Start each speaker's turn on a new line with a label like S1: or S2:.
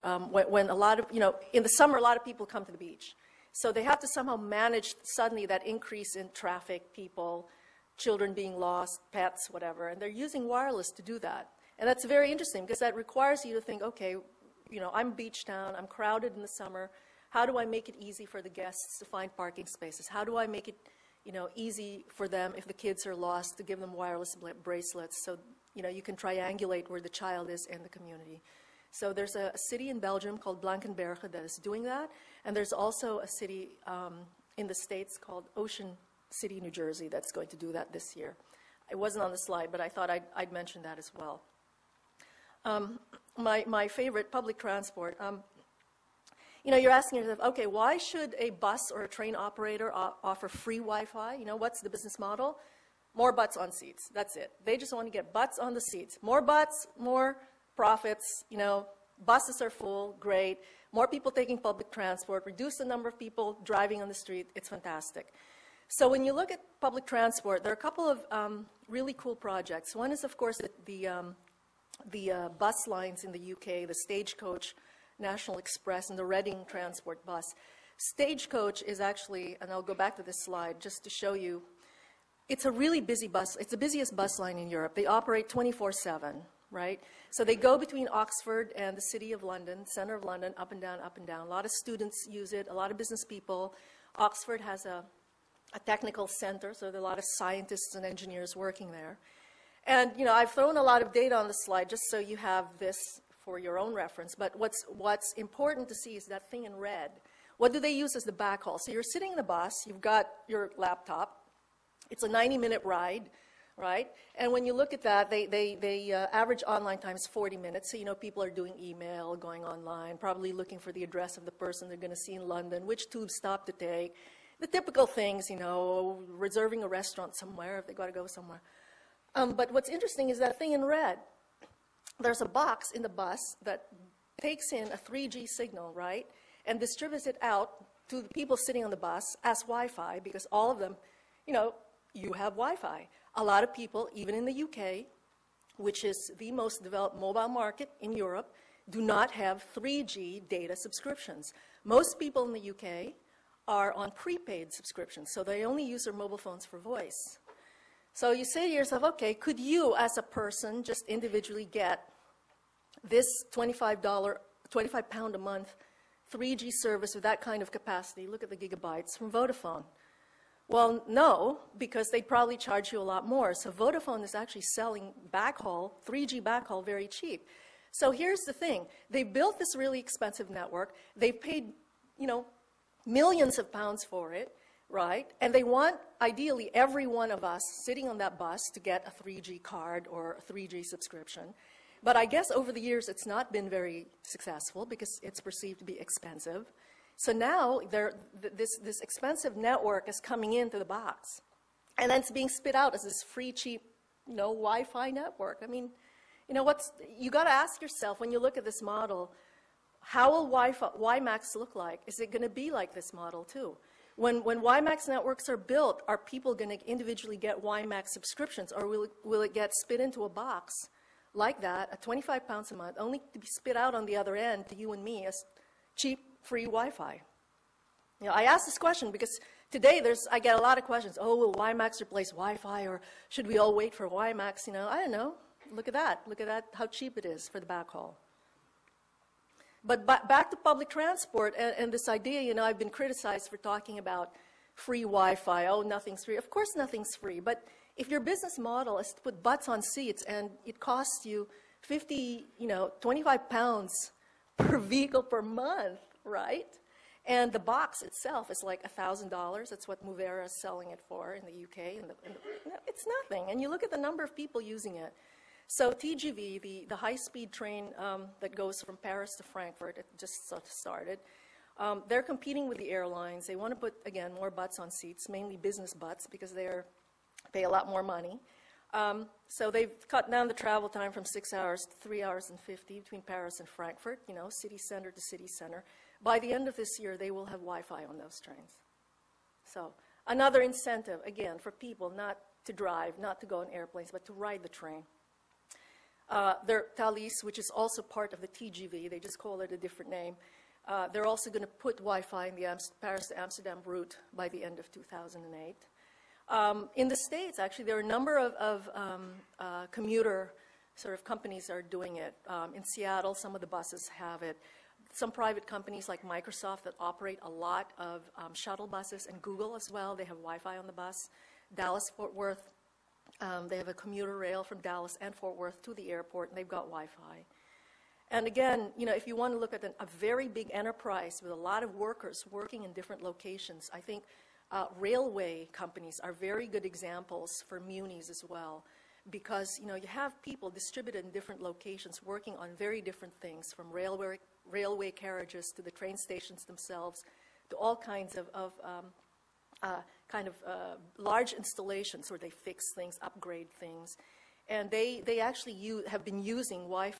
S1: when a lot of, in the summer, a lot of people come to the beach. So they have to somehow manage suddenly that increase in traffic, people, children being lost, pets, whatever. And they're using wireless to do that. And that's very interesting because that requires you to think, okay, I'm beach town, I'm crowded in the summer. How do I make it easy for the guests to find parking spaces? How do I make it, easy for them if the kids are lost to give them wireless bracelets so, you can triangulate where the child is in the community. So there's a city in Belgium called Blankenberge that is doing that. And there's also a city in the States called Ocean City, New Jersey, that's going to do that this year. It wasn't on the slide, but I thought I'd mention that as well. My favorite, public transport. You're asking yourself, okay, why should a bus or a train operator offer free Wi-Fi? What's the business model? More butts on seats. That's it. They just want to get butts on the seats. More butts, more profits. Buses are full, great. More people taking public transport, reduce the number of people driving on the street. It's fantastic. So when you look at public transport, there are a couple of really cool projects. One is, of course, the bus lines in the UK, the Stagecoach, National Express, and the Reading Transport Bus. Stagecoach is actually, and I'll go back to this slide just to show you, it's a really busy bus. It's the busiest bus line in Europe. They operate 24/7, right? So they go between Oxford and the city of London, center of London, up and down, up and down. A lot of students use it, a lot of business people. Oxford has a technical center, so there are a lot of scientists and engineers working there. And, I've thrown a lot of data on the slide just so you have this for your own reference. But what's important to see is that thing in red. What do they use as the backhaul? So you're sitting in the bus, you've got your laptop. It's a 90-minute ride, right? And when you look at that, they average online time is 40 minutes. So, people are doing email, going online, probably looking for the address of the person they're going to see in London, which tube stop to take, the typical things, reserving a restaurant somewhere if they got to go somewhere. But what's interesting is that thing in red. There's a box in the bus that takes in a 3G signal, right, and distributes it out to the people sitting on the bus as Wi-Fi because all of them, you have Wi-Fi. A lot of people, even in the UK, which is the most developed mobile market in Europe, do not have 3G data subscriptions. Most people in the UK are on prepaid subscriptions, so they only use their mobile phones for voice. So you say to yourself, okay, could you as a person just individually get this £25 a month 3G service with that kind of capacity? Look at the gigabytes from Vodafone. Well, no, because they'd probably charge you a lot more. So Vodafone is actually selling backhaul, 3G backhaul, very cheap. So here's the thing. They built this really expensive network. They paid, millions of pounds for it, right? And they want, ideally, every one of us sitting on that bus to get a 3G card or a 3G subscription. But I guess over the years, it's not been very successful because it's perceived to be expensive. So now this expensive network is coming into the box. And then it's being spit out as this free, cheap, Wi-Fi network. I mean, you got to ask yourself when you look at this model, how will WiMAX look like? Is it going to be like this model too? When WiMAX networks are built, are people going to individually get WiMAX subscriptions, or will it get spit into a box like that at £25 a month, only to be spit out on the other end to you and me as cheap, free Wi-Fi? I ask this question because today I get a lot of questions. Oh, will WiMAX replace Wi-Fi, or should we all wait for WiMAX? I don't know. Look at that. Look at that, how cheap it is for the backhaul. But back to public transport and this idea, I've been criticized for talking about free Wi-Fi. Oh, nothing's free. Of course nothing's free. But if your business model is to put butts on seats and it costs you 25 pounds per vehicle per month, right? And the box itself is like $1,000. That's what Movera is selling it for in the UK. It's nothing. And you look at the number of people using it. So TGV, the high-speed train that goes from Paris to Frankfurt, it just started. They're competing with the airlines. They want to put, again, more butts on seats, mainly business butts, because they pay a lot more money. So they've cut down the travel time from 6 hours to 3 hours and 50 between Paris and Frankfurt, city center to city center. By the end of this year, they will have Wi-Fi on those trains. So another incentive, again, for people not to drive, not to go on airplanes, but to ride the train. Thalys, which is also part of the TGV, they just call it a different name. They're also going to put Wi-Fi in the Paris to Amsterdam route by the end of 2008. In the States, actually, there are a number of commuter sort of companies that are doing it. In Seattle, some of the buses have it. Some private companies like Microsoft that operate a lot of shuttle buses, and Google as well, they have Wi-Fi on the bus. Dallas-Fort Worth, they have a commuter rail from Dallas and Fort Worth to the airport, and they've got Wi-Fi. And again, you know, if you want to look at a very big enterprise with a lot of workers working in different locations, I think railway companies are very good examples for munis as well, because, you know, you have people distributed in different locations working on very different things, from railway carriages to the train stations themselves, to all kinds of large installations where they fix things, upgrade things. And they actually have been using Wi-Fi